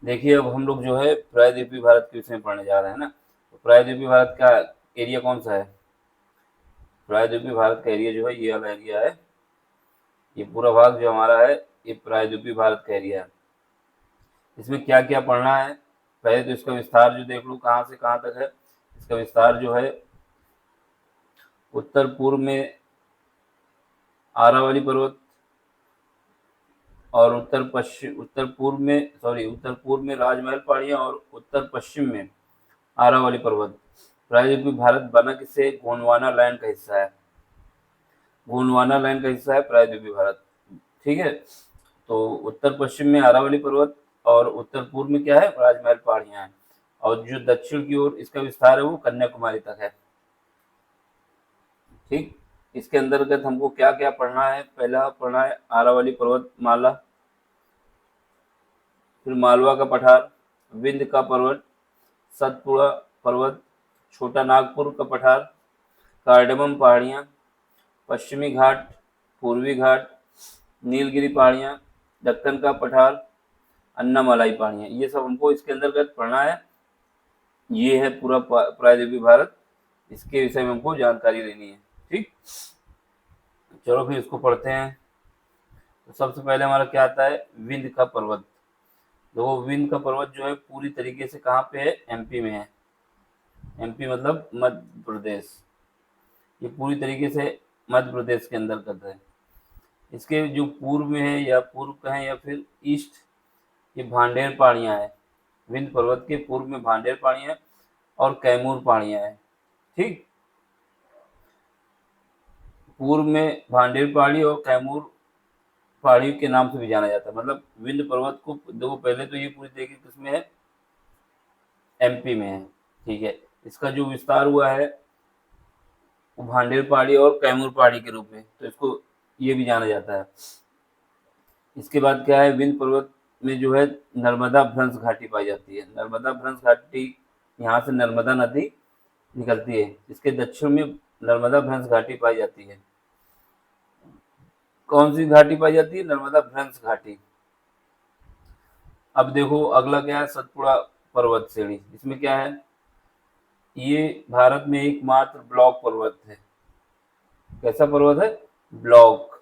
देखिए अब हम लोग जो है प्रायद्वीपीय भारत के विषय में पढ़ने जा रहे हैं ना। तो प्रायद्वीपीय भारत का एरिया कौन सा है? प्रायद्वीपीय भारत का एरिया जो है ये वाला एरिया है। ये पूरा भाग जो हमारा है ये प्रायद्वीपीय भारत का एरिया है। इसमें क्या क्या पढ़ना है? पहले तो इसका विस्तार जो देख लो कहाँ से कहाँ तक है। इसका विस्तार जो है उत्तर पूर्व में आरावली पर्वत, और उत्तर पूर्व में राजमहल पहाड़ियाँ, और उत्तर पश्चिम में आरावली पर्वत। प्रायद्वीपीय भारत बना किससे? गोंडवाना लैंड का हिस्सा है। गोंडवाना लाइन का हिस्सा है प्रायद्वीपीय भारत। ठीक है, तो उत्तर पश्चिम में अरावली पर्वत, और उत्तर पूर्व में क्या है? राजमहल पहाड़ियां हैं। और जो दक्षिण की ओर इसका विस्तार है वो कन्याकुमारी तक है। ठीक, इसके अंतर्गत हमको क्या क्या पढ़ना है? पहला पढ़ना है अरावली पर्वत माला, फिर मालवा का पठार, विंध्य का पर्वत, सतपुड़ा पर्वत, छोटा नागपुर का पठार, कार्डमम पहाड़ियाँ, पश्चिमी घाट, पूर्वी घाट, नीलगिरी पहाड़ियाँ, दक्कन का पठार, अन्नामलाई पहाड़ियाँ, ये सब हमको इसके अंतर्गत पढ़ना है। ये है पूरा प्रायद्वीपीय भारत, इसके विषय में हमको जानकारी लेनी है। ठीक, चलो फिर इसको पढ़ते हैं। तो सबसे पहले हमारा क्या आता है? विंध्य का पर्वत। देखो विंध्य का पर्वत जो है पूरी तरीके से कहाँ पे है? एमपी में है। एमपी मतलब मध्य प्रदेश। ये पूरी तरीके से मध्य प्रदेश के अंतर्गत है। इसके जो पूर्व में है, या पूर्व कहें या फिर ईस्ट, ये भांडेर पहाड़ियाँ हैं। विंध्य पर्वत के पूर्व में भांडेर पहाड़ियाँ और कैमूर पहाड़ियाँ हैं। ठीक, पूर्व में भांडेर पहाड़ी और कैमूर पहाड़ी के नाम से भी जाना जाता है। मतलब विंध्य पर्वत को देखो, पहले तो ये पूरी तरीके किसमें है? एमपी में है। ठीक है, इसका जो विस्तार हुआ है वो भांडेर पहाड़ी और कैमूर पहाड़ी के रूप में, तो इसको ये भी जाना जाता है। इसके बाद क्या है? विंध्य पर्वत में जो है नर्मदा भ्रंश घाटी पाई जाती है। नर्मदा भ्रंश घाटी, यहाँ से नर्मदा नदी निकलती है। इसके दक्षिण में नर्मदा भ्रंश घाटी पाई जाती है। कौन सी घाटी पाई जाती है? नर्मदा भ्रंश घाटी। अब देखो अगला क्या है? सतपुड़ा पर्वत श्रेणी। इसमें क्या है? ये भारत में एकमात्र ब्लॉक पर्वत है। कैसा पर्वत है? ब्लॉक,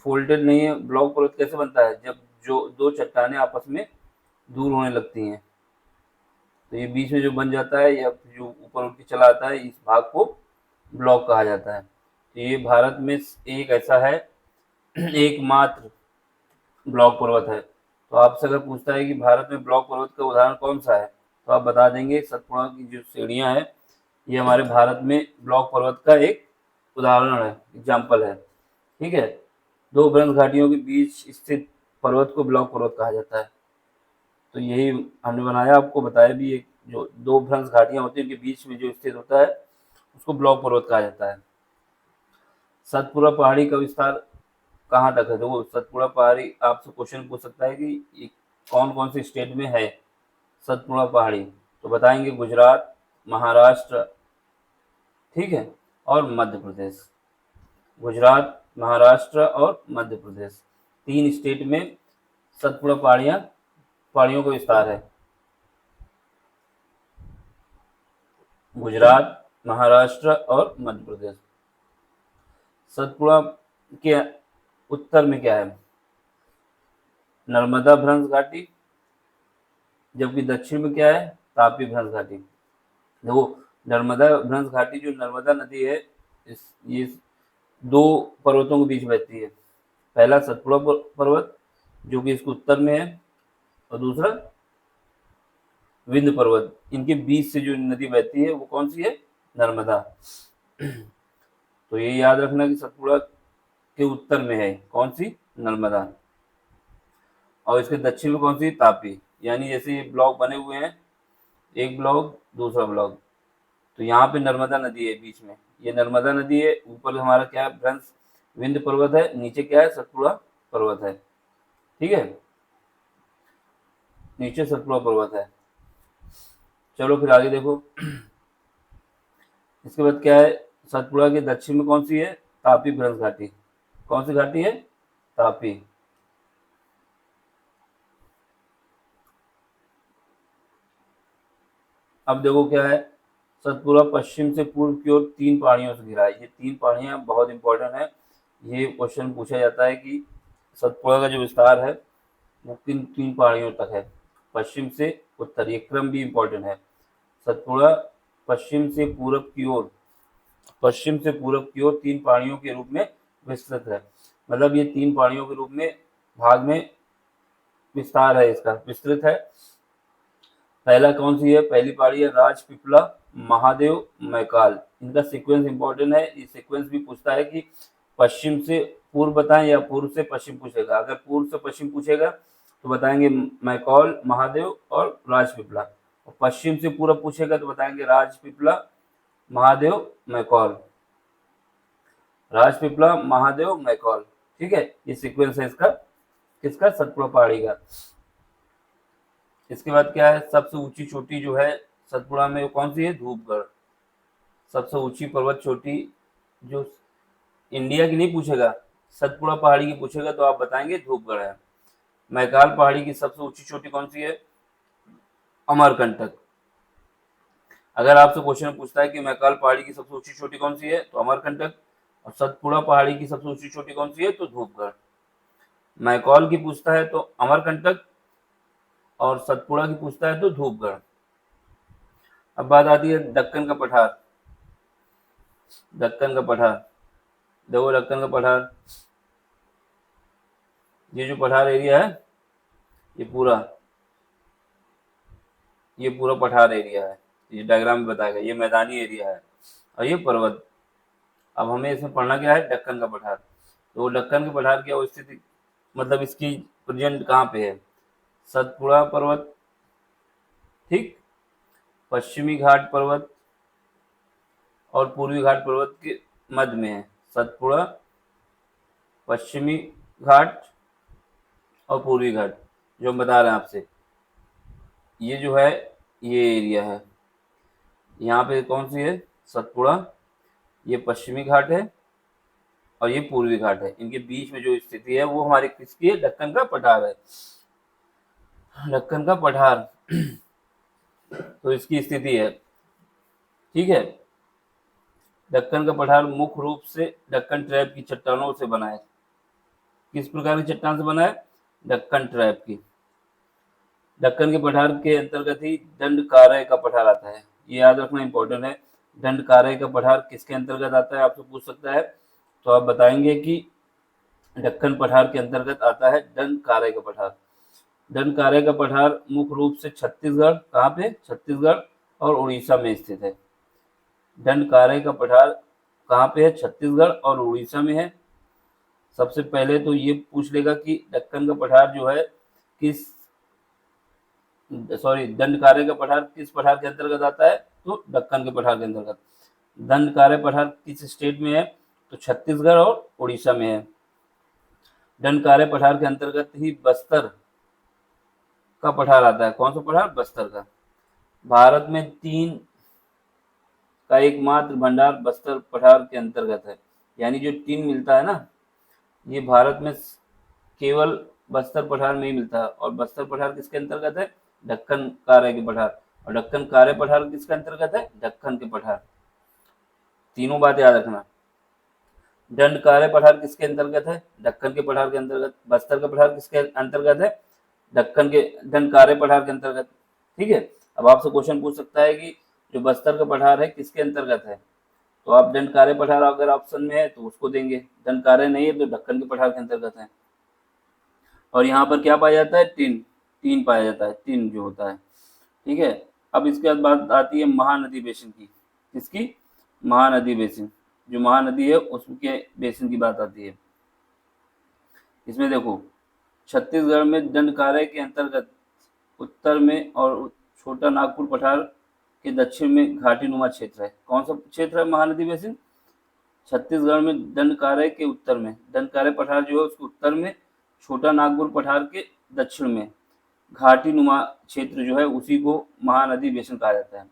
फोल्डेड नहीं है। ब्लॉक पर्वत कैसे बनता है? जब जो दो चट्टानें आपस में दूर होने लगती हैं, तो ये बीच में जो बन जाता है या जो ऊपर उठ के चला आता है, इस भाग को ब्लॉक कहा जाता है। तो ये भारत में एक ऐसा है एकमात्र ब्लॉक पर्वत है। तो आपसे अगर पूछता है कि भारत में ब्लॉक पर्वत का उदाहरण कौन सा है, तो आप बता देंगे सतपुड़ा की जो श्रेणियां हैं ये हमारे भारत में ब्लॉक पर्वत का एक उदाहरण है, एग्जाम्पल है। ठीक है, दो भ्रंश घाटियों के बीच स्थित पर्वत को ब्लॉक पर्वत कहा जाता है। तो यही हमने बनाया, आपको बताया भी। एक जो दो भ्रंश घाटियां होती हैं उनके बीच में जो स्थित होता है उसको ब्लॉक पर्वत कहा जाता है। सतपुड़ा पहाड़ी का विस्तार कहाँ तक है? देखो सतपुड़ा पहाड़ी आपसे क्वेश्चन पूछ सकता है कि ये कौन कौन से स्टेट में है सतपुड़ा पहाड़ी, तो बताएंगे गुजरात, महाराष्ट्र, ठीक है, और मध्य प्रदेश। गुजरात, महाराष्ट्र और मध्य प्रदेश, तीन स्टेट में सतपुड़ा पहाड़ियों का विस्तार है। गुजरात, महाराष्ट्र और मध्य प्रदेश। सतपुड़ा के उत्तर में क्या है? नर्मदा भ्रंश घाटी, जबकि दक्षिण में क्या है? तापी भ्रंश घाटी। देखो नर्मदा भ्रंश घाटी, जो नर्मदा नदी है, ये दो पर्वतों के बीच बहती है। पहला सतपुड़ा पर्वत जो कि इसके उत्तर में है, और दूसरा विंध्य पर्वत। इनके बीच से जो नदी बहती है वो कौन सी है? नर्मदा। तो ये याद रखना कि सतपुड़ा के उत्तर में है कौन सी? नर्मदा। और इसके दक्षिण में कौन सी? तापी। यानी जैसे ये ब्लॉक बने हुए हैं, एक ब्लॉक दूसरा ब्लॉक, तो यहाँ पे नर्मदा नदी है बीच में। ये नर्मदा नदी है, ऊपर हमारा क्या है? भ्रंश विंध्य पर्वत है, नीचे क्या है? सतपुड़ा पर्वत है। ठीक है, नीचे सतपुड़ा पर्वत है। चलो फिर आगे देखो। इसके बाद क्या है? सतपुड़ा के दक्षिण में कौन सी है? तापी भ्रंश घाटी। कौन सी घाटी है? तापी। अब देखो क्या है, सतपुड़ा पश्चिम से पूर्व की ओर 3 पहाड़ियों से घिरा है। ये 3 पहाड़ियां बहुत इंपॉर्टेंट है। ये क्वेश्चन पूछा जाता है कि सतपुड़ा का जो विस्तार है वो किन 3 पहाड़ियों तक है, पश्चिम से उत्तर। ये क्रम भी इंपॉर्टेंट है। सतपुड़ा पश्चिम से पूरब की ओर, पश्चिम से पूरब की ओर 3 पहाड़ियों के रूप में विस्तृत है। मतलब ये 3 पहाड़ियों के रूप में भाग में विस्तार है, इसका विस्तृत है। पहला कौन सी है, पहली पहाड़ी है राजपीपला, महादेव, मैकाल। इनका सीक्वेंस इंपॉर्टेंट है। ये सीक्वेंस भी पूछता है कि पश्चिम से पूर्व बताएं या पूर्व से पश्चिम पूछेगा। अगर पूर्व से पश्चिम पूछेगा तो बताएंगे मैकॉल, महादेव और राजपीपला। और पश्चिम से पूर्व पूछेगा तो बताएंगे राजपीपला, महादेव, मैकॉल। राजपीपला, महादेव, मैकॉल। ठीक है, ये सीक्वेंस है इसका, किसका, सतपुड़ा पहाड़ी का। इसके बाद क्या है, सबसे ऊंची चोटी जो है सतपुड़ा में, वो कौन सी है, धूपगढ़। सबसे ऊंची पर्वत चोटी जो इंडिया की नहीं पूछेगा, सतपुड़ा पहाड़ी की पूछेगा तो आप बताएंगे धूपगढ़ है। मैकाल पहाड़ी की सबसे ऊंची चोटी कौन सी है, अमरकंटक। अगर आपसे क्वेश्चन पूछता है कि मैकाल पहाड़ी की सबसे ऊंची चोटी कौन सी है तो अमरकंटक, और सतपुड़ा पहाड़ी की सबसे ऊंची चोटी कौन सी है तो धूपगढ़। मैकॉल की पूछता है तो अमरकंटक, और सतपुड़ा की पूछता है तो धूपगढ़। अब बात आती है दक्कन का पठार। दक्कन का पठार, देखो दक्कन का पठार, ये जो पठार एरिया है ये पूरा, ये पूरा पठार एरिया है। ये डायग्राम में बताया गया, ये मैदानी एरिया है और ये पर्वत। अब हमें इसमें पढ़ना क्या है, दक्कन का पठार। तो दक्कन के पठार की स्थिति, मतलब इसकी प्रेजेंट कहाँ पे है, सतपुड़ा पर्वत, ठीक, पश्चिमी घाट पर्वत और पूर्वी घाट पर्वत के मध्य में है। सतपुड़ा, पश्चिमी घाट और पूर्वी घाट, जो हम बता रहे हैं आपसे, ये जो है ये एरिया है। यहाँ पे कौन सी है, सतपुड़ा, ये पश्चिमी घाट है और ये पूर्वी घाट है। इनके बीच में जो स्थिति है वो हमारी किसकी है, दक्कन का पठार है। दक्कन का पठार तो इसकी स्थिति है, ठीक है। दक्कन का पठार मुख्य रूप से दक्कन ट्रैप की चट्टानों से बना है। किस प्रकार की चट्टान से बना है, दक्कन ट्रैप की। दक्कन के पठार के अंतर्गत ही दंडकारण्य का पठार आता है। ये याद रखना इंपॉर्टेंट है। दंडकारण्य का पठार किसके अंतर्गत आता है, आपसे पूछ सकता है, तो आप बताएंगे कि दक्कन पठार के अंतर्गत आता है दंडकारण्य का पठार। दंडकारण्य का पठार मुख्य रूप से छत्तीसगढ़, कहाँ पे, छत्तीसगढ़ और उड़ीसा में स्थित है। दंडकारण्य का पठार कहाँ पे है, छत्तीसगढ़ और उड़ीसा में है। सबसे पहले तो ये पूछ लेगा कि दक्कन का पठार जो है किस, सॉरी, दंडकारण्य का पठार किस पठार के अंतर्गत आता है, तो दक्कन के पठार के अंतर्गत। दंडकारण्य पठार किस स्टेट में है, तो छत्तीसगढ़ और उड़ीसा में है। दंडकारण्य पठार के अंतर्गत ही बस्तर का पठार आता है। कौन सा पठार, बस्तर का। भारत में 3 का एकमात्र भंडार बस्तर पठार के अंतर्गत है। यानी जो 3 मिलता है ना, ये भारत में केवल बस्तर पठार में ही मिलता है। और बस्तर पठार किसके अंतर्गत है, दक्कन कार्य के पठार। और दक्कन कार्य पठार किसके अंतर्गत है, दक्कन के पठार। तीनों बात याद रखना। दंडकारण्य पठार किसके अंतर्गत है, दक्कन के पठार के अंतर्गत। बस्तर का पठार किसके अंतर्गत है, दक्कन के, दंडकारण्य पठार के अंतर्गत। ठीक है। अब आपसे क्वेश्चन पूछ सकता है कि जो बस्तर का पठार है किसके अंतर्गत है, तो आप दंडकारण्य पठार अगर ऑप्शन में है तो उसको देंगे, दंडकारण्य नहीं है तो दक्कन के पठार के अंतर्गत है। और यहाँ पर क्या पाया जाता है, टिन, टीन पाया जाता है, टिन जो होता है। ठीक है। अब इसके बाद बात आती है महानदी बेसिन की। किसकी, महानदी बेसिन। जो महानदी है उसके बेसिन की बात आती है। इसमें देखो, छत्तीसगढ़ में दंडकारण्य के अंतर्गत उत्तर में और छोटा नागपुर पठार के दक्षिण में घाटी नुमा क्षेत्र है। कौन सा क्षेत्र है, महानदी बेसिन। छत्तीसगढ़ में दंडकारण्य के उत्तर में, दंडकारण्य पठार जो है उसके उत्तर में, छोटा नागपुर पठार के दक्षिण में घाटी नुमा क्षेत्र जो है उसी को महानदी बेसिन कहा जाता है।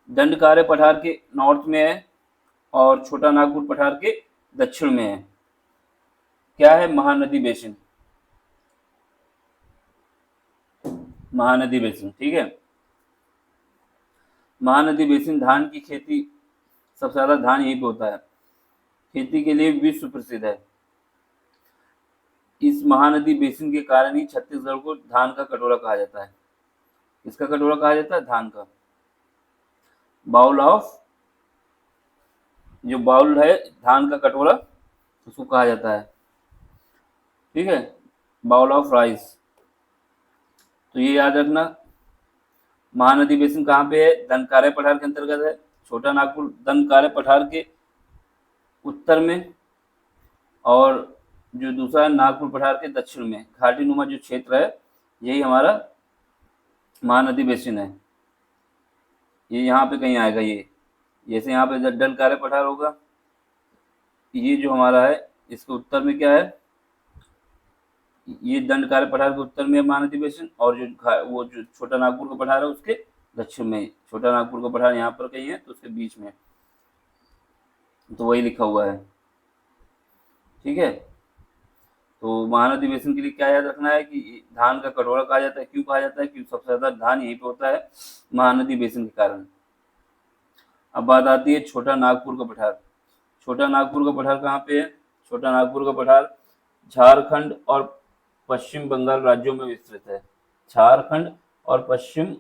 दंडकारण्य पठार के नॉर्थ में है और छोटा नागपुर पठार के दक्षिण में है। क्या है, महानदी बेसिन, महानदी बेसिन। ठीक है। महानदी बेसिन धान की खेती, सबसे ज्यादा धान यहीं पे होता है, खेती के लिए विश्व प्रसिद्ध है। इस महानदी बेसिन के कारण ही छत्तीसगढ़ को धान का कटोरा कहा जाता है। किसका कटोरा कहा जाता है? धान का। बाउल ऑफ, जो बाउल है धान का कटोरा, उसको कहा जाता है, ठीक है, बाउल ऑफ राइस। तो ये याद रखना। महानदी बेसिन कहाँ पे है? दनकारे पठार के अंतर्गत है। छोटा नागपुर दनकारे पठार के उत्तर में, और जो दूसरा है नागपुर पठार के दक्षिण में, घाटी नुमा जो क्षेत्र है, यही हमारा महानदी बेसिन है। ये यहाँ पे कहीं आएगा, ये जैसे यहाँ पे दनकारे पठार होगा, ये जो हमारा है इसके उत्तर में क्या है? ये दंडकारक पठार के उत्तर में महानदी बेसिन, और वो जो छोटा नागपुर का पठार है उसके दक्षिण में। छोटा नागपुर का पठार यहाँ पर कहीं है तो उसके बीच में, तो वही लिखा हुआ है, ठीक है। तो महानदी बेसिन के लिए क्या याद रखना है कि धान का कटोरा कहा जाता है। क्यों कहा जाता है? क्योंकि सबसे ज्यादा धान यहीं पे होता है महानदी बेसिन के कारण। अब बात आती है छोटा नागपुर का पठार। छोटा नागपुर का पठार कहाँ पे है? छोटा नागपुर का पठार झारखंड और पश्चिम बंगाल राज्यों में विस्तृत है। झारखंड और पश्चिम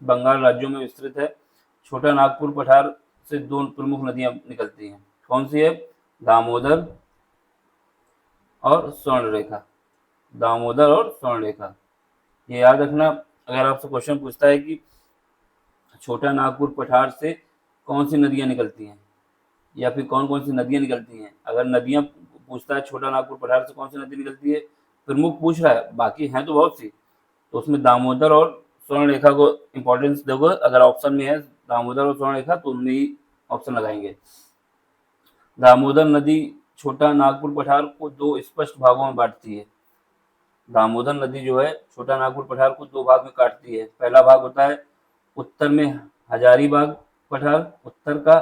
बंगाल राज्यों में विस्तृत है। छोटा नागपुर पठार से दो प्रमुख नदियां निकलती हैं। कौन सी है? दामोदर और स्वर्णरेखा। दामोदर और स्वर्णरेखा, ये याद रखना। अगर आपसे क्वेश्चन पूछता है कि छोटा नागपुर पठार से कौन सी नदियां निकलती हैं, या फिर कौन कौन सी नदियां निकलती हैं, अगर नदियां पूछता है छोटा नागपुर पठार से कौन सी नदी निकलती है, प्रमुख पूछ रहा है, बाकी हैं तो बहुत सी, तो उसमें दामोदर और स्वर्णरेखा को इंपॉर्टेंस दोगे। अगर ऑप्शन में है दामोदर और स्वर्णरेखा तो उनमें ही ऑप्शन लगाएंगे। दामोदर नदी छोटा नागपुर पठार को दो स्पष्ट भागों में बांटती है। दामोदर नदी जो है छोटा नागपुर पठार को दो भाग में काटती है। पहला भाग होता है उत्तर में हजारीबाग पठार, उत्तर का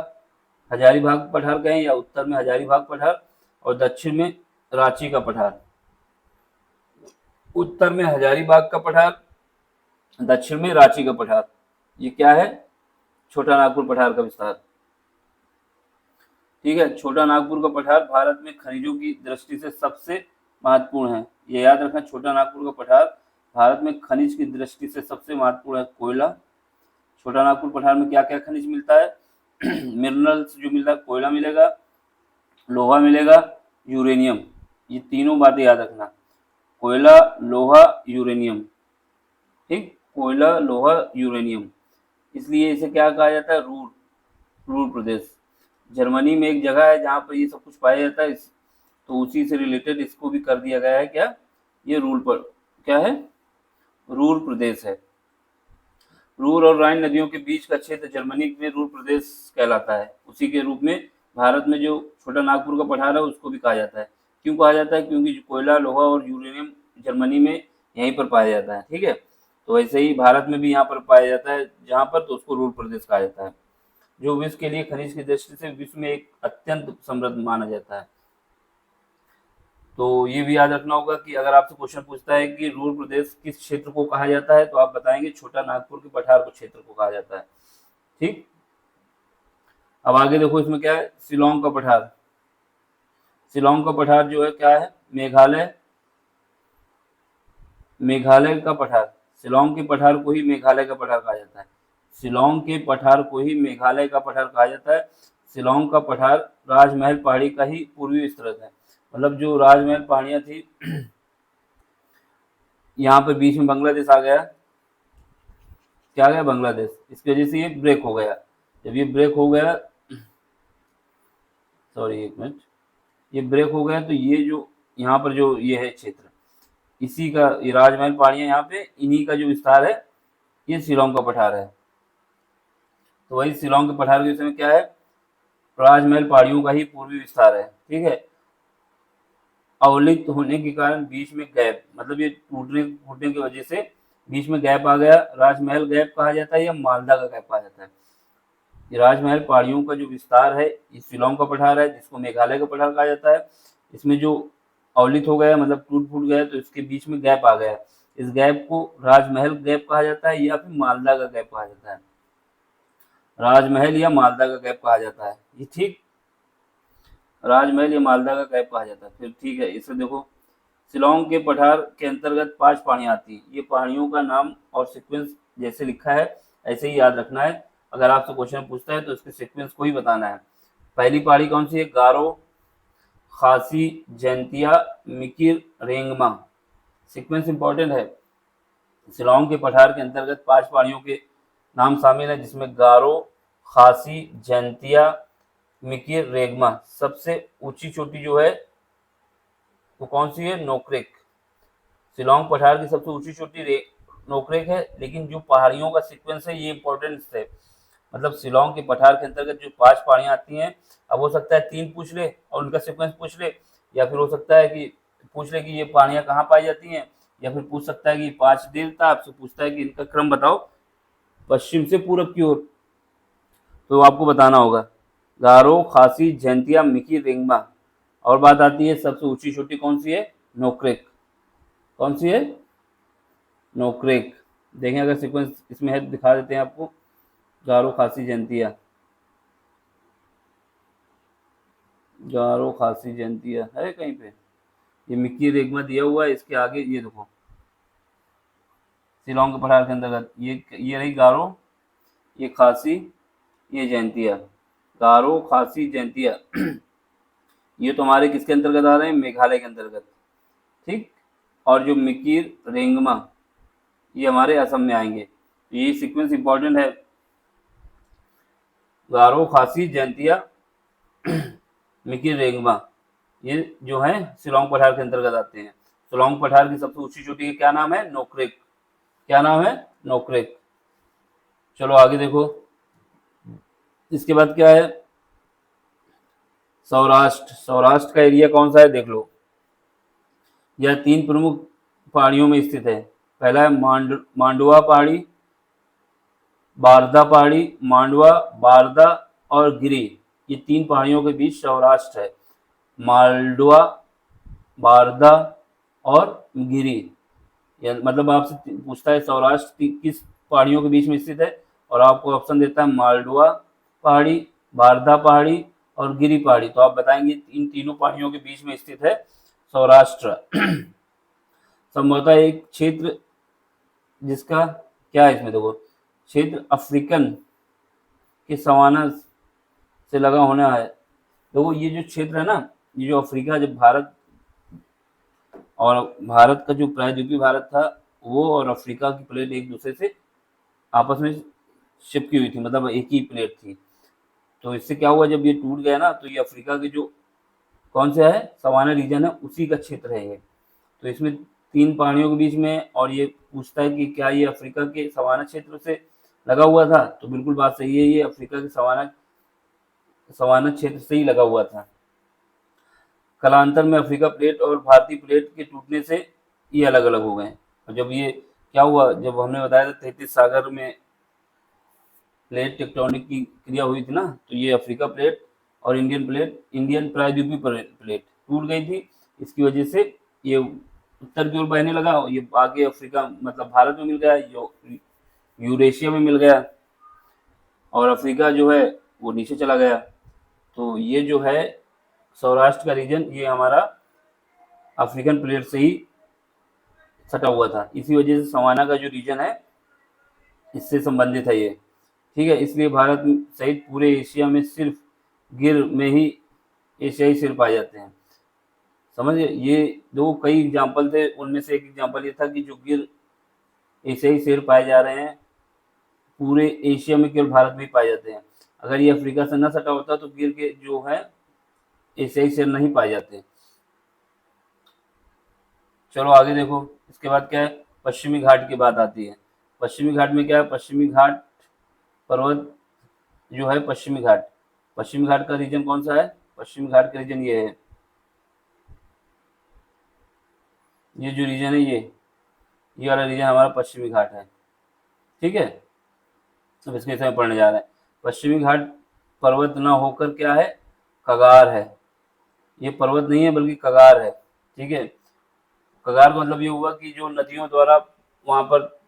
हजारीबाग पठार कहें या उत्तर में हजारीबाग पठार, और दक्षिण में रांची का पठार। उत्तर में हजारीबाग का पठार, दक्षिण में रांची का पठार। ये क्या है? छोटा नागपुर पठार का विस्तार, ठीक है। छोटा नागपुर का पठार भारत में खनिजों की दृष्टि से सबसे महत्वपूर्ण है। ये याद रखना, छोटा नागपुर का पठार भारत में खनिज की दृष्टि से सबसे महत्वपूर्ण है। कोयला, छोटा नागपुर पठार में क्या क्या खनिज मिलता है? मिनरल्स जो मिलता है, कोयला मिलेगा, लोहा मिलेगा, यूरेनियम। ये तीनों बातें याद रखना, कोयला, लोहा, यूरेनियम, ठीक। कोयला, लोहा, यूरेनियम। इसलिए इसे क्या कहा जाता है? रूर, रूर प्रदेश। जर्मनी में एक जगह है जहाँ पर ये सब कुछ पाया जाता है, तो उसी से रिलेटेड इसको भी कर दिया गया है क्या? ये रूर पर क्या है? रूर प्रदेश है। रूर और राइन नदियों के बीच का क्षेत्र जर्मनी में रूर प्रदेश कहलाता है। उसी के रूप में भारत में जो छोटा नागपुर का पठार है उसको भी कहा जाता है। क्यों कहा जाता है? क्योंकि कोयला, लोहा और यूरेनियम जर्मनी में यहीं पर पाया जाता है, ठीक है। तो ऐसे ही भारत में भी यहाँ पर पाया जाता है जहाँ पर, तो उसको रूर प्रदेश कहा जाता है, जो विश्व के लिए खनिज की दृष्टि से विश्व में एक अत्यंत समृद्ध माना जाता है। तो ये भी याद रखना होगा कि अगर आपसे क्वेश्चन पूछता है कि रूर प्रदेश किस क्षेत्र को कहा जाता है, तो आप बताएंगे छोटा नागपुर के पठार को क्षेत्र को कहा जाता है, ठीक। अब आगे देखो, इसमें क्या है? शिलोंग का पठार। शिलोंग का पठार जो है क्या है? मेघालय, मेघालय का पठार। शिलोंग के पठार को ही मेघालय का पठार कहा जाता है। शिलोंग के पठार को ही मेघालय का पठार कहा जाता है। शिलोंग का पठार राजमहल पहाड़ी का ही पूर्वी विस्तृत है। मतलब जो राजमहल पहाड़ियां थी, यहाँ पे बीच में बांग्लादेश आ गया। क्या आ गया? बांग्लादेश। इसकी वजह से ये ब्रेक हो गया। जब ये ब्रेक हो गया, सॉरी एक मिनट, ये ब्रेक हो गया तो ये जो यहाँ पर जो ये है क्षेत्र, इसी का, ये राजमहल पहाड़ियां यहाँ पे, इन्हीं का जो विस्तार है ये शिलोंग का पठार है। तो वही शिलोंग के पठार के विषय में क्या है? राजमहल पहाड़ियों का ही पूर्वी विस्तार है, ठीक है। अवलित होने के कारण बीच में गैप, मतलब ये टूटने फूटने की वजह से बीच में गैप आ गया। राजमहल गैप कहा जाता है या मालदा का गैप कहा जाता है। ये राजमहल पहाड़ियों का जो विस्तार है ये शिलोंग का पठार है, जिसको मेघालय का पठार कहा जाता है। इसमें जो अवलित हो गया, मतलब टूट फूट गया, तो इसके बीच में गैप आ गया। इस गैप को राजमहल गैप कहा जाता है या फिर मालदा का गैप कहा जाता है। राजमहल या मालदा का गैप कहा जाता है, ये ठीक, राजमहल या मालदा का गैप कहा जाता है। फिर ठीक है, इसे देखो, शिलोंग के पठार के अंतर्गत 5 पहाड़ियां आती हैं। ये पहाड़ियों का नाम और सीक्वेंस जैसे लिखा है ऐसे ही याद रखना है। अगर आपसे क्वेश्चन पूछता है तो इसके सीक्वेंस को ही बताना है। पहली पहाड़ी कौन सी है? गारो, खासी, जैंतिया, मिकिर, रेंगमा। सीक्वेंस इंपॉर्टेंट है। शिलोंग के पठार के अंतर्गत 5 पहाड़ियों के नाम शामिल है, जिसमें गारो, खासी, जैंतिया, मिकिर, रेगमा। सबसे ऊंची चोटी जो है वो कौन सी है? नोक्रेक। शिलोंग पठार की सबसे ऊंची चोटी नोक्रेक है, लेकिन जो पहाड़ियों का सीक्वेंस है ये इंपॉर्टेंट है। मतलब शिलोंग के पठार के अंतर्गत जो 5 पहाड़ियां आती हैं, अब हो सकता है 3 पूछ ले और उनका सीक्वेंस पूछ ले, या फिर हो सकता है कि पूछ ले कि ये पहाड़ियां कहाँ पाई जाती हैं, या फिर पूछ सकता है कि 5 देता आपसे पूछता है कि इनका क्रम बताओ पश्चिम से पूरब की ओर, तो आपको बताना होगा गारो, खासी, जैंतिया, मिकी, रेंगमा। और बात आती है सबसे ऊंची चोटी कौन सी है? नोक्रेक। कौन सी है? नोक्रेक। देखें अगर सीक्वेंस इसमें है दिखा देते हैं आपको। गारो, खासी, जैंतिया, गारो, खासी, जैंतिया है कहीं पे? ये मिक्की रेगमा दिया हुआ है, इसके आगे ये देखो शिलोंग के पठार के अंतर्गत ये रही गारो, ये खासी, ये जैंतिया। गारो, खासी, जैंतिया ये तो हमारे किसके अंतर्गत आ रहे हैं? मेघालय के अंतर्गत, ठीक। और जो मिकीर, रेंगमा ये हमारे असम में आएंगे। ये सीक्वेंस इंपॉर्टेंट है। गारो, खासी, जैंतिया, मिकीर, रेंगमा ये जो है शिलोंग पठार के अंतर्गत आते हैं। शिलोंग पठार की सबसे ऊंची चोटी का क्या नाम है? नोक्रेक। क्या नाम है? नोक्रेक। चलो आगे देखो, इसके बाद क्या है? सौराष्ट्र। सौराष्ट्र का एरिया कौन सा है देख लो। यह 3 प्रमुख पहाड़ियों में स्थित है। पहला है मांडवा पहाड़ी, बारदा पहाड़ी, मांडवा, बारदा और गिरी। ये 3 पहाड़ियों के बीच सौराष्ट्र है। मालडवा, बारदा और गिरी। मतलब आपसे पूछता है सौराष्ट्र किस पहाड़ियों के बीच में स्थित है, और आपको ऑप्शन देता है मालडवा पहाड़ी, बारदा पहाड़ी और गिरी पहाड़ी। तो आप बताएंगे इन तीनों पहाड़ियों के बीच में स्थित है सौराष्ट्र। संभवतः एक क्षेत्र जिसका क्या है इसमें देखो, क्षेत्र अफ्रीकन के सवाना से लगा होना है। देखो ये जो क्षेत्र है ना, ये जो अफ्रीका, जब भारत का जो प्रायद्वीपीय भारत था वो और अफ्रीका की प्लेट एक दूसरे से आपस में चिपकी हुई थी, मतलब एक ही प्लेट थी। तो इससे क्या हुआ, जब ये टूट गया ना, तो ये अफ्रीका के जो कौन सा है सवाना रीजन है उसी का क्षेत्र है ये। तो इसमें 3 पहाड़ियों के बीच में, और ये पूछता है कि क्या ये अफ्रीका के सवाना क्षेत्र से लगा हुआ था, तो बिल्कुल बात सही है, ये अफ्रीका के सवाना क्षेत्र से ही लगा हुआ था। कालांतर में अफ्रीका प्लेट और भारतीय प्लेट के टूटने से ये अलग अलग हो गए। और जब ये क्या हुआ, जब हमने बताया था 33 सागर में प्लेट टेक्टोनिक की क्रिया हुई थी ना, तो ये अफ्रीका प्लेट और इंडियन प्रायद्वीपीय प्लेट टूट गई थी। इसकी वजह से ये उत्तर की ओर बहने लगा, ये आगे अफ्रीका मतलब भारत में मिल गया, यूरेशिया में मिल गया, और अफ्रीका जो है वो नीचे चला गया। तो ये जो है सौराष्ट्र का रीजन, ये हमारा अफ्रीकन प्लेट से ही सटा हुआ था। इसी वजह से सवाना का जो रीजन है इससे संबंधित है ये, ठीक है। इसलिए भारत सहित पूरे एशिया में सिर्फ गिर में ही एशियाई शेर पाए जाते हैं। समझिए, ये दो कई एग्जाम्पल थे, उनमें से एक एग्जाम्पल ये था कि जो गिर एशियाई शेर पाए जा रहे हैं पूरे एशिया में, केवल भारत में ही पाए जाते हैं। अगर ये अफ्रीका से न सटा होता तो गिर के जो है एशियाई शेर नहीं पाए जाते। चलो आगे देखो, इसके बाद क्या है? पश्चिमी घाट की बात आती है। पश्चिमी घाट में क्या है? पश्चिमी घाट पर्वत जो है, पश्चिमी घाट का रीजन कौन सा है? पश्चिमी घाट का रीजन ये है, ये जो रीजन है ये वाला रीजन हमारा पश्चिमी घाट है, ठीक है। अब इसके विषय में पढ़ने जा रहे हैं। पश्चिमी घाट पर्वत न होकर क्या है? कगार है। ये पर्वत नहीं है बल्कि कगार है, ठीक है। कगार का मतलब ये हुआ कि जो नदियों द्वारा वहां पर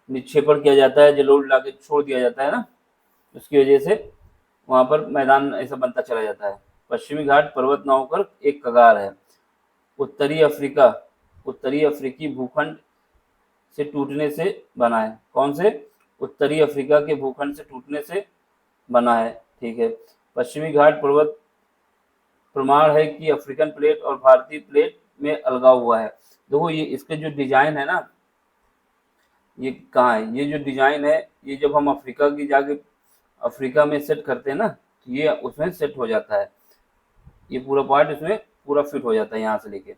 निक्षेपण किया जाता है, जलोढ़ लाके छोड़ दिया जाता है ना, उसकी वजह से वहां पर मैदान ऐसा बनता चला जाता है। पश्चिमी घाट पर्वत न होकर एक कगार है। उत्तरी अफ्रीका, उत्तरी अफ्रीकी भूखंड से टूटने से बना है। कौन से? उत्तरी अफ्रीका के भूखंड से टूटने से बना है। ठीक है। पश्चिमी घाट पर्वत प्रमाण है कि अफ्रीकन प्लेट और भारतीय प्लेट में अलगाव हुआ है। देखो ये इसके जो डिजाइन है ना, ये कहाँ है? ये जो डिजाइन है, ये जब हम अफ्रीका की जाके अफ्रीका में सेट करते हैं ना, तो ये उसमें सेट हो जाता है। ये पूरा पार्ट इसमें पूरा फिट हो जाता है यहाँ से लेके।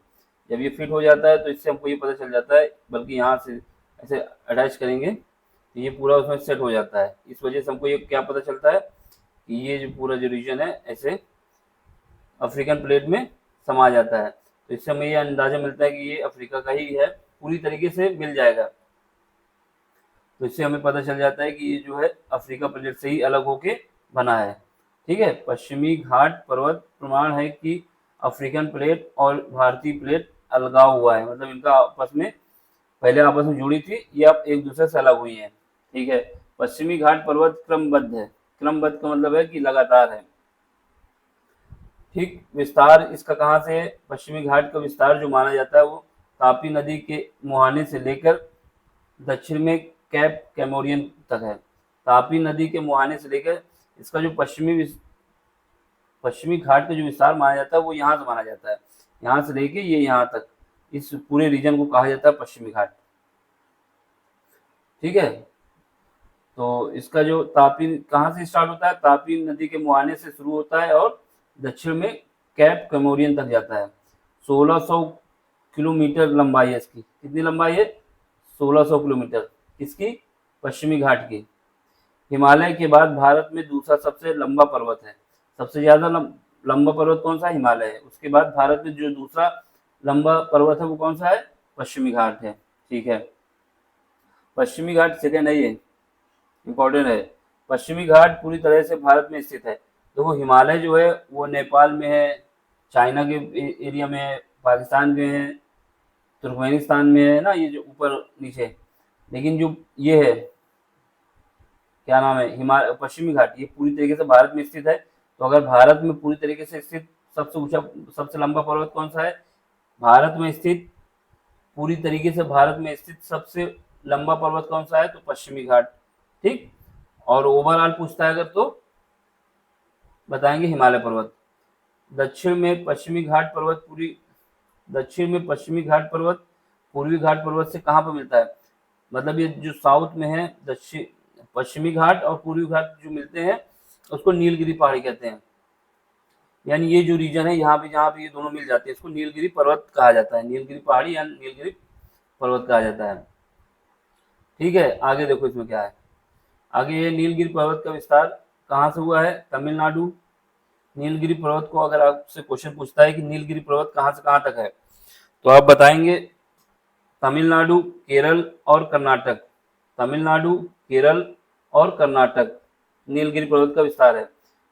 जब ये फिट हो जाता है तो इससे हमको ये पता चल जाता है, बल्कि यहाँ से ऐसे अटैच करेंगे तो ये पूरा उसमें सेट हो जाता है। इस वजह से हमको ये क्या पता चलता है कि ये जो पूरा जो रीजन है ऐसे अफ्रीकन प्लेट में समा जाता है। तो इससे हमें ये अंदाजा मिलता है कि ये अफ्रीका का ही है, पूरी तरीके से मिल जाएगा। तो इससे हमें पता चल जाता है कि ये जो है अफ्रीका प्लेट से ही अलग होके बना है। ठीक है। पश्चिमी घाट पर्वत प्रमाण है कि अफ्रीकन प्लेट और भारतीय प्लेट अलगाव हुआ है, मतलब इनका आपस में पहले आपस में जुड़ी थी, ये अब एक दूसरे से अलग हुई हैं। ठीक है। पश्चिमी घाट पर्वत क्रमबद्ध है। क्रमबद्ध का मतलब है कि लगातार है। ठीक। विस्तार इसका कहाँ से है? पश्चिमी घाट का विस्तार जो माना जाता है वो तापी नदी के मुहाने से लेकर दक्षिण में कैप कैमोरियन तक है। तापी नदी के मुहाने से लेकर इसका जो पश्चिमी घाट का जो विस्तार माना जाता है वो यहाँ से माना जाता है, यहाँ से लेके ये यहाँ तक, इस पूरे रीजन को कहा जाता है पश्चिमी घाट। ठीक है। तो इसका जो तापी कहाँ से स्टार्ट होता है? तापी नदी के मुहाने से शुरू होता है और दक्षिण में कैप कैमोरियन तक जाता है। 1600 किलोमीटर लंबाई है इसकी। कितनी लंबाई है? 1600 किलोमीटर। किसकी? पश्चिमी घाट की। हिमालय के बाद भारत में दूसरा सबसे लंबा पर्वत है। सबसे ज्यादा लंबा पर्वत कौन सा है? हिमालय है। उसके बाद भारत में जो दूसरा लंबा पर्वत है वो कौन सा है? पश्चिमी घाट है। ठीक है। पश्चिमी घाट सेकेंड है, ये इम्पोर्टेंट है। पश्चिमी घाट पूरी तरह से भारत में स्थित है। देखो हिमालय जो है वो नेपाल में है, चाइना के एरिया में है, पाकिस्तान में है, तुर्कमेनिस्तान में है ना, ये जो ऊपर नीचे। लेकिन जो ये है क्या नाम है, हिमालय पश्चिमी घाट, ये पूरी तरीके से भारत में स्थित है। तो अगर भारत में पूरी तरीके से स्थित सबसे ऊंचा सबसे लंबा पर्वत कौन सा है? भारत में स्थित पूरी तरीके से भारत में स्थित सबसे लंबा पर्वत कौन सा है? तो पश्चिमी घाट। ठीक। और ओवरऑल पूछता है अगर तो बताएंगे हिमालय पर्वत। दक्षिण में पश्चिमी घाट पर्वत दक्षिण में पश्चिमी घाट पर्वत पूर्वी घाट पर्वत से कहाँ पर मिलता है? मतलब ये जो साउथ में है दक्षिण पश्चिमी घाट और पूर्वी घाट जो मिलते हैं उसको नीलगिरी पहाड़ी कहते हैं। यानी ये जो रीजन है यहाँ पे जहाँ पे ये दोनों मिल जाते हैं इसको नीलगिरी पर्वत कहा जाता है। नीलगिरी पहाड़ी या नीलगिरी पर्वत कहा जाता है। ठीक है। आगे देखो इसमें क्या है। आगे ये नीलगिरी पर्वत का विस्तार कहाँ से हुआ है? तमिलनाडु। नीलगिरी पर्वत को अगर आपसे क्वेश्चन पूछता है कि नीलगिरी पर्वत कहाँ से कहाँ तक है, तो आप बताएंगे तमिलनाडु, केरल और कर्नाटक। तमिलनाडु, केरल और कर्नाटक नीलगिरी पर्वत का विस्तार है।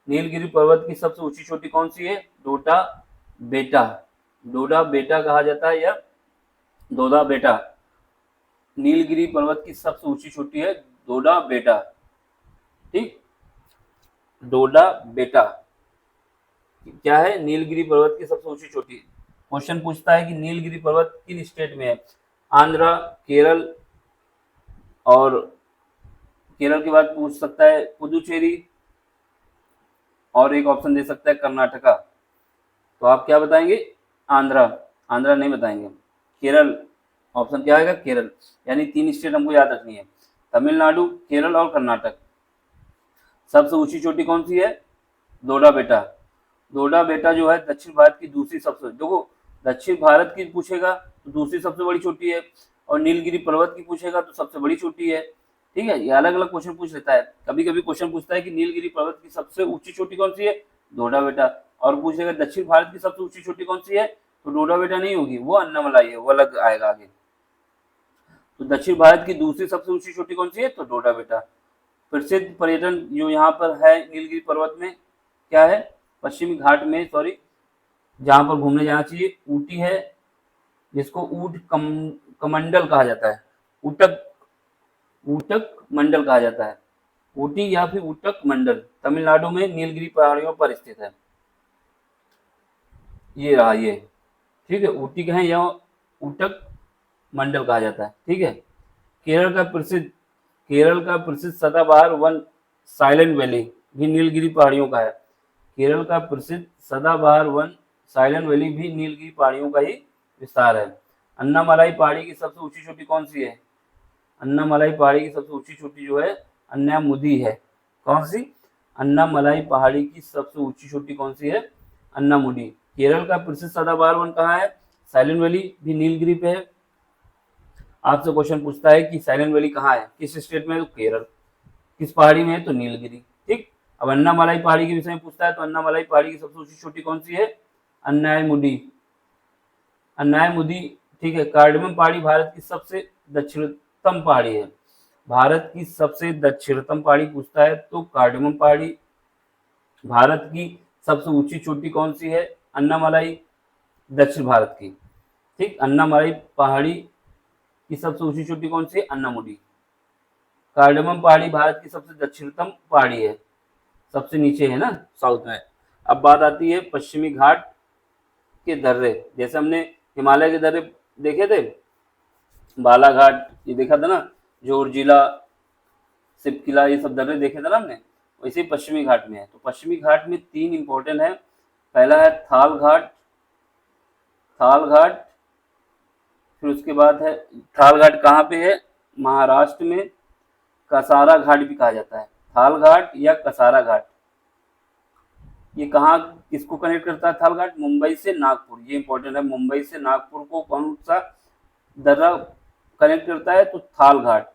नीलगिरी पर्वत की सबसे ऊंची चोटी कौन सी है? डोडा बेटा। डोडा बेटा कहा जाता है या दोदा बेटा। नीलगिरी पर्वत की सबसे ऊंची चोटी है डोडा बेटा। ठीक। डोडा बेटा क्या है? नीलगिरी पर्वत की सबसे ऊंची चोटी। क्वेश्चन पूछता है कि नीलगिरी पर्वत किन स्टेट में है? आंध्रा, केरल, और केरल के बाद पूछ सकता है पुदुचेरी, और एक ऑप्शन दे सकता है कर्नाटका। तो आप क्या बताएंगे? आंध्रा। आंध्रा नहीं बताएंगे। केरल ऑप्शन क्या आएगा? केरल। यानी 3 स्टेट हमको याद रखनी है, तमिलनाडु, केरल और कर्नाटक। सबसे ऊंची चोटी कौन सी है? डोडा बेटा। डोडा बेटा जो है दक्षिण भारत की दूसरी सबसे, देखो दक्षिण भारत की पूछेगा तो दूसरी सबसे बड़ी चोटी है, और नीलगिरी पर्वत की पूछेगा तो सबसे बड़ी चोटी है। ठीक है। ये अलग अलग क्वेश्चन पूछ लेता है। कभी कभी क्वेश्चन पूछता है कि नीलगिरी पर्वत की सबसे ऊंची चोटी कौन सी है? डोडा बेटा। और पूछेगा दक्षिण भारत की सबसे ऊंची चोटी कौन सी है? तो डोडा बेटा नहीं होगी, वो अन्नामलाई है, वो अलग आएगा आगे। तो दक्षिण भारत की दूसरी सबसे ऊंची चोटी कौन सी है? तो डोडा बेटा। प्रसिद्ध पर्यटन जो यहाँ पर है नीलगिरी पर्वत में क्या है? पश्चिमी घाट में, सॉरी, जहाँ पर घूमने जाना चाहिए ऊटी है, जिसको ऊट कमंडल कहा जाता है। ऊटक ऊटक मंडल कहा जाता है। ऊटी या फिर ऊटक मंडल तमिलनाडु में नीलगिरी पहाड़ियों पर स्थित है। ये रहा ये, ठीक है, ऊटी कहें या ऊटक मंडल कहा जाता है, ठीक है। केरल का प्रसिद्ध सदाबहार वन साइलेंट वैली भी नीलगिरी पहाड़ियों का है। केरल का प्रसिद्ध सदाबहार वन साइलेंट वैली भी नीलगिरी पहाड़ियों का ही विस्तार है। अन्नामलाई पहाड़ी की सबसे ऊंची चोटी कौन सी है? अन्नामलाई पहाड़ी की सबसे ऊंची चोटी जो है अन्नामुदी है। कौन सी? अन्नामलाई पहाड़ी की सबसे ऊंची चोटी कौन सी है? अन्नामुदी। केरल का प्रसिद्ध सदाबहार वन कहाँ है? साइलेंट वैली भी नीलगिरी पे है। आपसे क्वेश्चन पूछता है कि साइलेंट वैली कहाँ है, किस स्टेट में है? तो केरल। किस पहाड़ी में है? तो नीलगिरी। ठीक। अब अन्नामलाई पहाड़ी के विषय में पूछता है तो अन्नामलाई पहाड़ी की सबसे ऊंची चोटी कौन सी है? अन्नायमुदी। अन्नायमुदी, ठीक है। कार्डमम पहाड़ी भारत की सबसे दक्षिणतम पहाड़ी है। भारत की सबसे दक्षिणतम पहाड़ी पूछता है तो कार्डमम पहाड़ी। भारत की सबसे ऊंची चोटी कौन सी है? अन्नामलाई, दक्षिण भारत की। ठीक। अन्नामलाई पहाड़ी की सबसे ऊंची चोटी कौन सी है? अन्नामुदी। कार्डमम पहाड़ी भारत की सबसे दक्षिणतम पहाड़ी है, सबसे नीचे है ना, साउथ में। अब बात आती है पश्चिमी घाट के दर्रे। जैसे हमने हिमालय के दर्रे देखे थे, बालाघाट ये देखा था ना, जोरजिला, सिपकिला, ये सब दर्रे देखे थे ना हमने, वैसे पश्चिमी घाट में है। तो पश्चिमी घाट में 3 इंपॉर्टेंट है। पहला है थाल घाट, थाल घाट, फिर उसके बाद है, थाल घाट कहाँ पे है? महाराष्ट्र में। कसारा घाट भी कहा जाता है, थाल घाट या कसारा घाट। ये कहाँ, किसको कनेक्ट करता है थाल घाट? मुंबई से नागपुर। ये इंपॉर्टेंट है, मुंबई से नागपुर को कौन सा दर्रा कनेक्ट करता है? तो थाल घाट,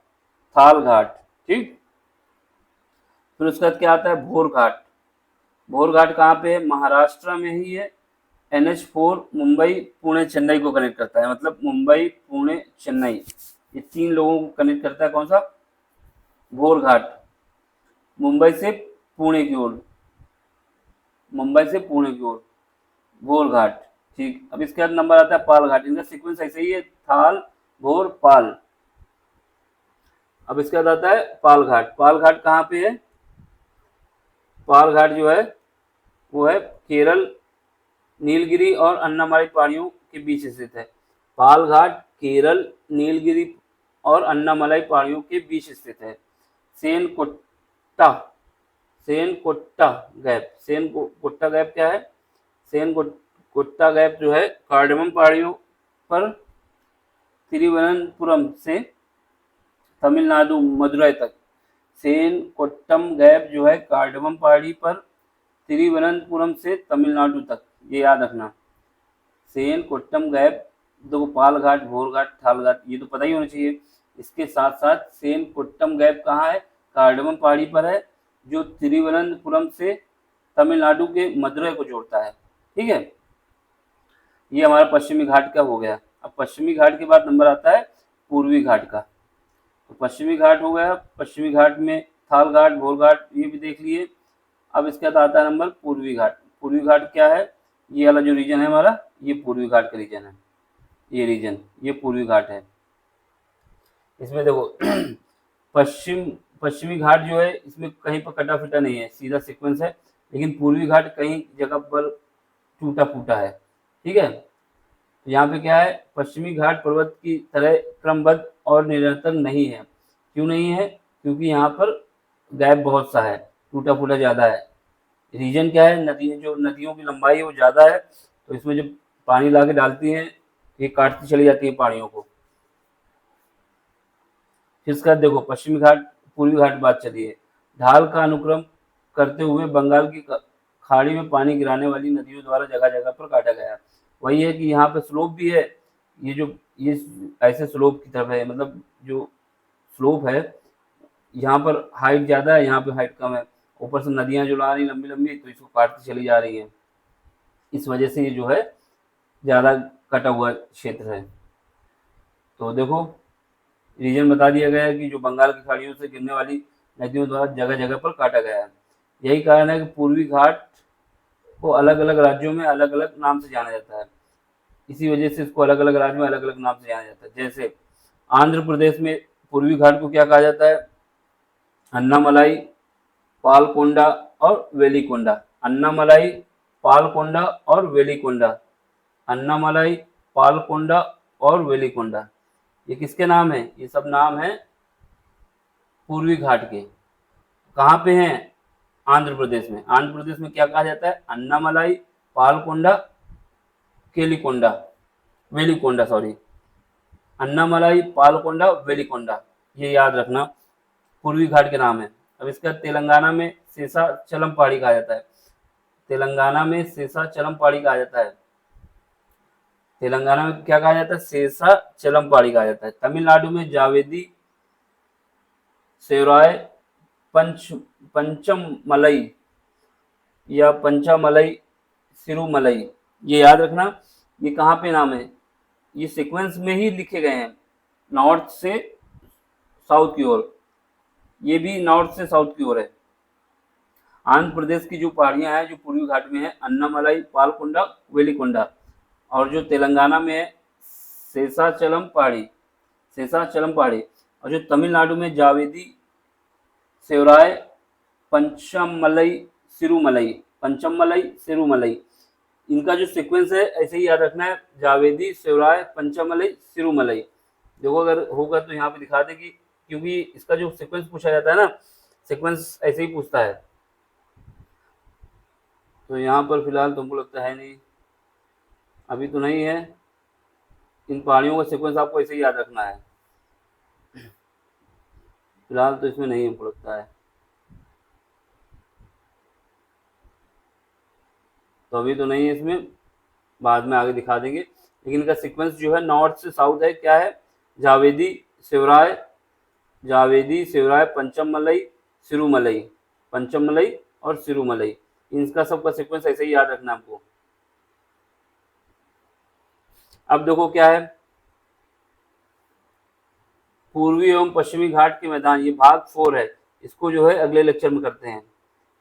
थाल घाट। ठीक। फिर उसके बाद क्या आता है? भोर घाट। भोर घाट कहाँ पे है? महाराष्ट्र में ही है। NH4 मुंबई पुणे चेन्नई को कनेक्ट करता है, मतलब मुंबई पुणे चेन्नई, ये 3 लोगों को कनेक्ट करता है। कौन सा? भोर घाट। मुंबई से पुणे की ओर, मुंबई से पुणे की ओर भोर घाट। ठीक। अब इसके बाद नंबर आता है पाल घाट। इनका सीक्वेंस ऐसे ही है, थाल, भोर, पाल। अब इसके बाद आता है पाल घाट। पाल घाट कहाँ पे है? पाल घाट जो है वो है केरल, नीलगिरी और अन्नामलाई पहाड़ियों के बीच स्थित है। पाल घाट केरल, नीलगिरी और अन्नामलाई पहाड़ियों के बीच स्थित है। सेनकोट्टा, सेनकोट्टा गैप, सेनकोट्टा गैप क्या है? सेनकोट्टा गैप जो है कार्डमम पहाड़ियों पर तिरुवनंतपुरम से तमिलनाडु मदुरई तक। सेनकोट्टम गैप जो है कार्डमम पहाड़ी पर तिरुवनंतपुरम से तमिलनाडु तक, ये याद रखना। सेनकोट्टम गैप, दो पाल घाट, भोर घाट, थाल घाट, ये तो पता ही होना चाहिए। इसके साथ साथ सेनकोट्टम गैप कहाँ है? कार्डमम पहाड़ी पर है, जो तिरुवनंतपुरम से तमिलनाडु के मदुरई को जोड़ता है। ठीक है, ये हमारा पश्चिमी घाट का हो गया। अब पश्चिमी घाट के बाद नंबर आता है पूर्वी घाट का। तो पश्चिमी घाट हो गया, पश्चिमी घाट में थाल घाट, भोर घाट, ये भी देख लिए। अब इसके बाद आता है नंबर पूर्वी घाट। पूर्वी घाट क्या है? ये वाला जो रीजन है हमारा, ये पूर्वी घाट का रीजन है। ये रीजन, ये पूर्वी घाट है। इसमें देखो पश्चिमी घाट जो है, इसमें कहीं पर कटा फिटा नहीं है, सीधा सीक्वेंस है। लेकिन पूर्वी घाट कहीं जगह पर टूटा फूटा है। ठीक है, तो यहाँ पे क्या है? पश्चिमी घाट पर्वत की तरह क्रमबद्ध और निरंतर नहीं है। क्यों नहीं है? क्योंकि यहाँ पर गैप बहुत सा है, टूटा फूटा ज़्यादा है। रीजन क्या है? नदियों की लंबाई है वो ज़्यादा है, तो इसमें जब पानी ला के डालती हैं, ये काटती चली जाती है पहाड़ियों को। फिर इसका देखो पश्चिमी घाट, पूर्वी घाट बात चली है। ढाल का अनुक्रम करते हुए बंगाल की खाड़ी में पानी गिराने वाली नदियों द्वारा जगह जगह पर काटा गया। वही है कि यहाँ पे स्लोप भी है, ये ऐसे स्लोप की तरफ है, मतलब जो स्लोप है यहाँ पर हाइट ज़्यादा है, यहाँ पे हाइट कम है। ऊपर से नदियाँ जो ला रही लंबी लंबी, तो इसको काटती चली जा रही है। इस वजह से ये जो है ज़्यादा कटा हुआ क्षेत्र है। तो देखो रीजन बता दिया गया है कि जो बंगाल की खाड़ियों से गिरने वाली नदियों द्वारा जगह जगह पर काटा गया है। यही कारण है कि पूर्वी घाट को अलग अलग राज्यों में अलग अलग नाम से जाना जाता है। इसी वजह से इसको अलग अलग राज्यों में अलग अलग नाम से जाना जाता है। जैसे आंध्र प्रदेश में पूर्वी घाट को क्या कहा जाता है? अन्नामलाई, पालकोंडा और वेलिकोंडा। अन्नामलाई, पालकोंडा और वेलिकोंडा। अन्नामलाई, पालकोंडा और वेलिकोंडा। ये किसके नाम है? ये सब नाम है पूर्वी घाट के। कहाँ पे हैं? आंध्र प्रदेश में। आंध्र प्रदेश में क्या कहा जाता है? अन्नामलाई, पालकोंडा, केलिकोंडा, वेलिकोंडा, सॉरी, अन्नामलाई, पालकोंडा, वेलिकोंडा, ये याद रखना पूर्वी घाट के नाम है। अब इसका तेलंगाना में शेषाचलम पहाड़ी कहा जाता है। तेलंगाना में शेषाचलम पहाड़ी कहा जाता है। तेलंगाना में क्या कहा जाता है? शेषाचलम पहाड़ी कहा जाता है। तमिलनाडु में जावेदी, सेवराय, पंचमलई या पंचामलई, सिरुमलई, ये याद रखना। ये कहाँ पे नाम है? ये सीक्वेंस में ही लिखे गए हैं, नॉर्थ से साउथ की ओर। ये भी नॉर्थ से साउथ की ओर है। आंध्र प्रदेश की जो पहाड़ियां हैं जो पूर्वी घाट में है, अन्नामलाई, पालकोंडा, वेलिकोंडा, और जो तेलंगाना में है शेषाचलम पहाड़ी, शेषाचलम पहाड़ी, और जो तमिलनाडु में जावेदी, सेवराय, पंचमलई, सिरुमलई, पंचमलई, सिरुमलई, इनका जो सीक्वेंस है ऐसे ही याद रखना है, जावेदी, सेवराय, पंचमलई, सिरुमलई। देखो अगर होगा तो यहाँ पे दिखा दे कि, क्योंकि इसका जो सीक्वेंस पूछा जाता है ना, सीक्वेंस ऐसे ही पूछता है। तो यहाँ पर फिलहाल तुमको लगता है नहीं, अभी तो नहीं है। इन पहाड़ियों का सीक्वेंस आपको ऐसे ही याद रखना है। फिलहाल तो इसमें नहीं हमको लगता है, तो अभी तो नहीं है इसमें, बाद में आगे दिखा देंगे। लेकिन इनका सीक्वेंस जो है नॉर्थ से साउथ है, क्या है? जावेदी, शिवराय, जावेदी, शिवराय, पंचमलई, सिरुमलई, पंचमलई और सिरुमलई, इनका सबका सीक्वेंस ऐसे ही याद रखना आपको। अब देखो क्या है, पूर्वी एवं पश्चिमी घाट के मैदान, ये भाग 4 है। इसको जो है अगले लेक्चर में करते हैं,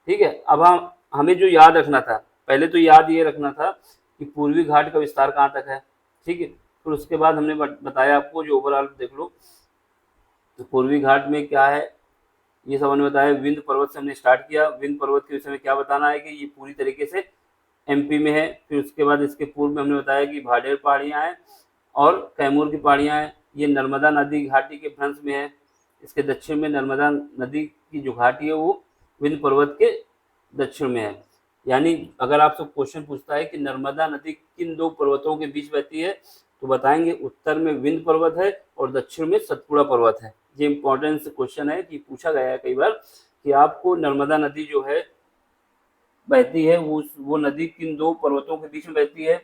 ठीक है। अब हमें जो याद रखना था, पहले तो याद ये रखना था कि पूर्वी घाट का विस्तार कहाँ तक है, ठीक है। फिर उसके बाद हमने बताया आपको, जो ओवरऑल देख लो, तो पूर्वी घाट में क्या है ये सब हमने बताया। विंध्य पर्वत से हमने स्टार्ट किया। विंध्य पर्वत के विषय में क्या बताना है कि ये पूरी तरीके से एमपी में है। फिर उसके बाद इसके पूर्व में हमने बताया कि भाडेर पहाड़ियाँ हैं और कैमूर की पहाड़ियाँ हैं। ये नर्मदा नदी घाटी के भ्रंश में है। इसके दक्षिण में नर्मदा नदी की जो घाटी है वो विंध्य पर्वत के दक्षिण में है। यानी अगर आपसे क्वेश्चन पूछता है कि नर्मदा नदी किन दो पर्वतों के बीच बहती है, तो बताएंगे उत्तर में विंध्य पर्वत है और दक्षिण में सतपुड़ा पर्वत है। ये इंपॉर्टेंट क्वेश्चन है कि पूछा गया है कई बार कि आपको नर्मदा नदी जो है बहती है वो नदी किन दो पर्वतों के बीच में बहती है,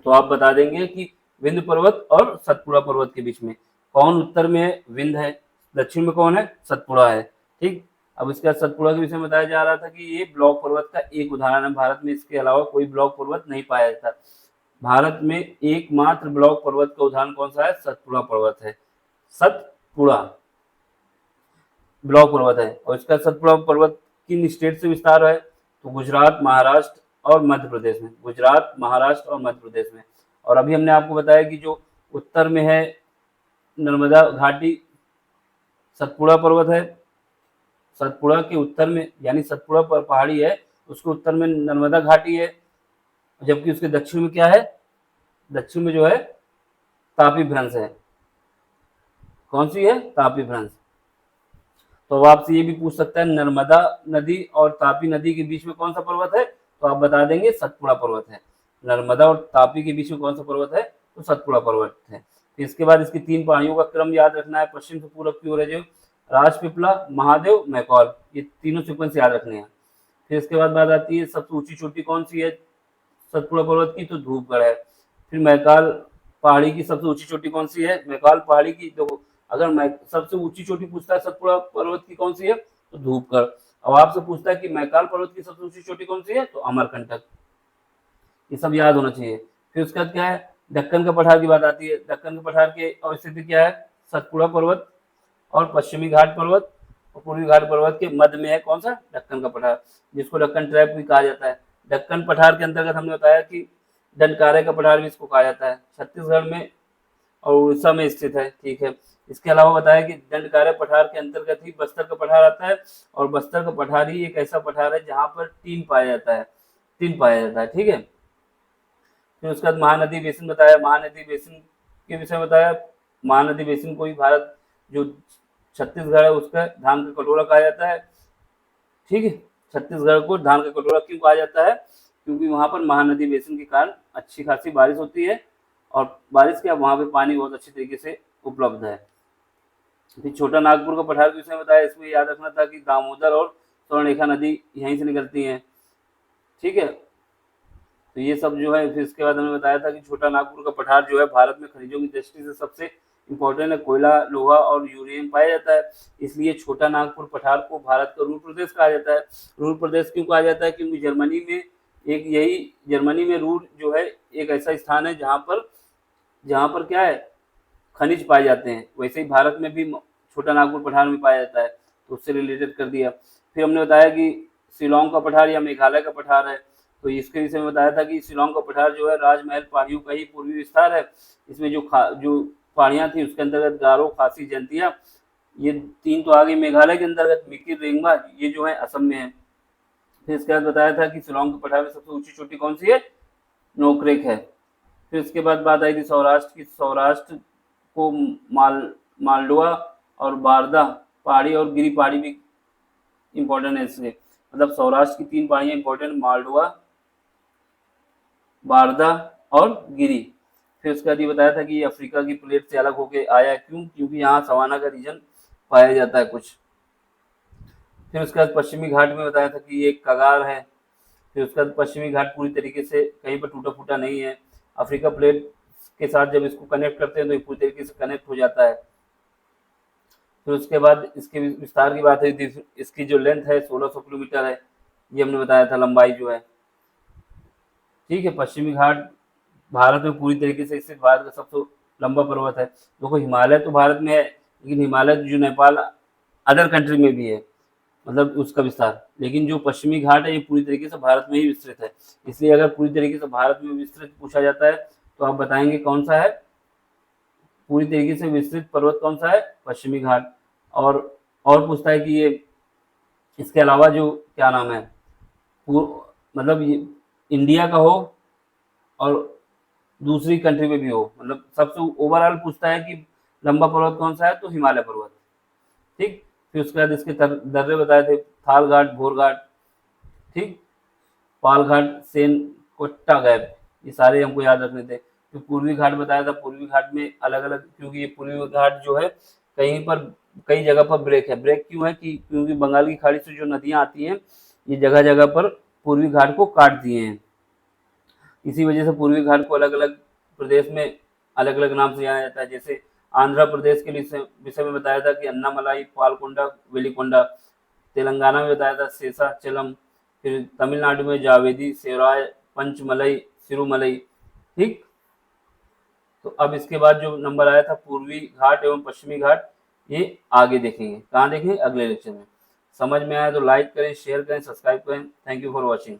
तो आप बता देंगे कि विंध्य पर्वत और सतपुड़ा पर्वत के बीच में। कौन उत्तर में है? विंध्य है। दक्षिण में कौन है? सतपुड़ा है, ठीक। अब इसके बाद सतपुड़ा के विषय में बताया जा रहा था कि ये ब्लॉक पर्वत का एक उदाहरण है। भारत में इसके अलावा कोई ब्लॉक पर्वत नहीं पाया जाता। भारत में एकमात्र ब्लॉक पर्वत का उदाहरण कौन सा है? सतपुड़ा पर्वत है। सतपुड़ा ब्लॉक पर्वत है। और इसका सतपुड़ा पर्वत किन स्टेट से विस्तार है? तो गुजरात, महाराष्ट्र और मध्य प्रदेश में। गुजरात, महाराष्ट्र और मध्य प्रदेश में। और अभी हमने आपको बताया कि जो उत्तर में है नर्मदा घाटी, सतपुड़ा पर्वत है। सतपुड़ा के उत्तर में, यानी सतपुड़ा पर पहाड़ी है, उसके उत्तर में नर्मदा घाटी है, जबकि उसके दक्षिण में क्या है? दक्षिण में जो है तापी भ्रंश है। कौन सी है? तापी भ्रंश। तो अब आपसे ये भी पूछ सकता है नर्मदा नदी और तापी नदी के बीच में कौन सा पर्वत है, तो आप बता देंगे सतपुड़ा पर्वत है। नर्मदा और तापी के बीच में कौन सा पर्वत है? तो सतपुड़ा पर्वत है। इसके बाद इसकी 3 पहाड़ियों का क्रम याद रखना है। पश्चिम से पूरब की ओर है जो राजपीपला, महादेव, मैकॉल, ये तीनों सीक्वेंस याद रखने हैं। फिर इसके बाद बात आती है सबसे ऊंची चोटी कौन सी है सतपुड़ा पर्वत की, तो धूपगढ़ है। फिर मैकाल पहाड़ी की सबसे ऊंची चोटी कौन सी है? मैकाल पहाड़ी की, देखो अगर सबसे ऊंची चोटी पूछता है सतपुड़ा पर्वत की कौन सी है, तो धूपगढ़। अब आपसे पूछता है कि मैकाल पर्वत की सबसे ऊंची चोटी कौन सी है, तो अमरकंटक। ये सब याद होना चाहिए। फिर उसके बाद क्या है? दक्कन का पठार की बात आती है। दक्कन के पठार की अवस्थिति क्या है? सतपुड़ा पर्वत और पश्चिमी घाट पर्वत और पूर्वी घाट पर्वत के मध्य में है कौन सा? दक्कन का पठार, जिसको दक्कन ट्रैप भी कहा जाता है। दक्कन पठार के अंतर्गत हमने बताया कि डंकारे का पठार भी इसको कहा जाता है। छत्तीसगढ़ में और उड़ीसा में स्थित है, ठीक है। इसके अलावा बताया कि दंडकारण्य पठार के अंतर्गत ही बस्तर का पठार आता है, और बस्तर का पठार ही एक ऐसा पठार है जहाँ पर टीन पाया जाता है, ठीक है। फिर उसके बाद महानदी बेसिन बताया, महानदी बेसिन के विषय बताया। महानदी बेसिन को ही भारत जो छत्तीसगढ़ है उसका धान का कटोरा कहा जाता है, ठीक है। छत्तीसगढ़ को धान का कटोरा क्यों कहा जाता है? क्योंकि वहाँ पर महानदी बेसिन के कारण अच्छी खासी बारिश होती है, और बारिश के वहाँ पे पानी बहुत अच्छी तरीके से उपलब्ध है। फिर छोटा नागपुर का पठार के विषय में बताया, इसमें याद रखना था कि दामोदर और स्वर्णरेखा नदी यहीं से निकलती हैं, ठीक है। तो ये सब जो है, फिर इसके बाद हमने बताया था कि छोटा नागपुर का पठार जो है भारत में खनिजों की दृष्टि से सबसे इम्पोर्टेंट है, कोयला, लोहा और यूरेनियम पाया जाता है, इसलिए छोटा नागपुर पठार को भारत का रूर प्रदेश कहा जाता है। रूर प्रदेश क्यों कहा जाता है? क्योंकि जर्मनी में रूर जो है एक ऐसा स्थान है जहाँ पर क्या है, खनिज पाए जाते हैं। वैसे ही भारत में भी छोटा नागपुर पठार में पाया जाता है, तो उससे रिलेटेड कर दिया। फिर हमने बताया कि शिलोंग का पठार या मेघालय का पठार है, तो इसके विषय में बताया था कि शिलोंग का पठार जो है राजमहल पहाड़ियों का ही पूर्वी विस्तार है। इसमें जो पहाड़ियाँ थी उसके अंतर्गत गारो, खासी, जयंतिया, ये 3 तो आ गई मेघालय के अंतर्गत। मिकिर, रेंगमा ये जो है असम में है। फिर इसके बाद बताया था कि शिलोंग के पठार में सबसे ऊंची चोटी कौन सी है? नोकरेक है। फिर इसके बाद बात आई थी सौराष्ट्र की। सौराष्ट्र को मालडोआ और बारदा पहाड़ी और गिरी पहाड़ी भी इम्पोर्टेंट है इसलिए, मतलब सौराष्ट्र की 3 पहाड़ियाँ इम्पोर्टेंट, मालडोआ, बारदा और गिरी। फिर उसके बाद ये बताया था कि ये अफ्रीका की प्लेट से अलग होके आया, क्यों? क्योंकि यहाँ सवाना का रीजन पाया जाता है कुछ। फिर उसके बाद पश्चिमी घाट में बताया था कि ये एक कगार है। फिर उसके बाद पश्चिमी घाट पूरी तरीके से कहीं पर टूटा फूटा नहीं है। अफ्रीका प्लेट के साथ जब इसको कनेक्ट करते हैं तो ये पूरी तरीके से कनेक्ट हो जाता है। फिर उसके बाद इसके विस्तार की बात हुई थी। इसकी जो लेंथ है 1600 किलोमीटर है, ये हमने बताया था लंबाई जो है, ठीक है। पश्चिमी घाट भारत में पूरी तरीके से स्थित भारत का सबसे लंबा पर्वत है। देखो हिमालय तो भारत में है, लेकिन हिमालय जो नेपाल अदर कंट्री में भी है, मतलब उसका विस्तार, लेकिन जो पश्चिमी घाट है ये पूरी तरीके से भारत में ही विस्तृत है। इसलिए अगर पूरी तरीके से भारत में विस्तृत पूछा जाता है तो आप बताएंगे कौन सा है? पूरी तरीके से विस्तृत पर्वत कौन सा है? पश्चिमी घाट। और पूछता है कि ये इसके अलावा जो क्या नाम है, मतलब ये इंडिया का हो और दूसरी कंट्री में भी हो, मतलब सबसे ओवरऑल पूछता है कि लंबा पर्वत कौन सा है, तो हिमालय पर्वत, ठीक। फिर उसके बाद इसके दर्रे बताए थे, थाल घाट, भोर घाट, ठीक, पाल घाट, सेन कोट्टा गैप, ये सारे हमको याद रखने थे। फिर पूर्वी घाट बताया था। पूर्वी घाट में अलग अलग, क्योंकि ये पूर्वी घाट जो है कहीं पर कई जगह पर ब्रेक है। ब्रेक क्यों है? कि क्योंकि बंगाल की खाड़ी से जो नदियां आती हैं ये जगह जगह पर पूर्वी घाट को काट दिए हैं। इसी वजह से पूर्वी घाट को अलग अलग प्रदेश में अलग अलग नाम से जाना जाता है। जैसे आंध्र प्रदेश के विषय में बताया था कि अन्नामलाई, पालकोंडा, वेलिकोंडा। तेलंगाना में बताया था शेषाचलम। फिर तमिलनाडु में जावेदी, सेराय, पंचमलई, सिरुमलई, ठीक। तो अब इसके बाद जो नंबर आया था पूर्वी घाट एवं पश्चिमी घाट, ये आगे देखेंगे। कहाँ देखेंगे? अगले लेक्चर में। समझ में आया तो लाइक करें, शेयर करें, सब्सक्राइब करें। Thank you for watching.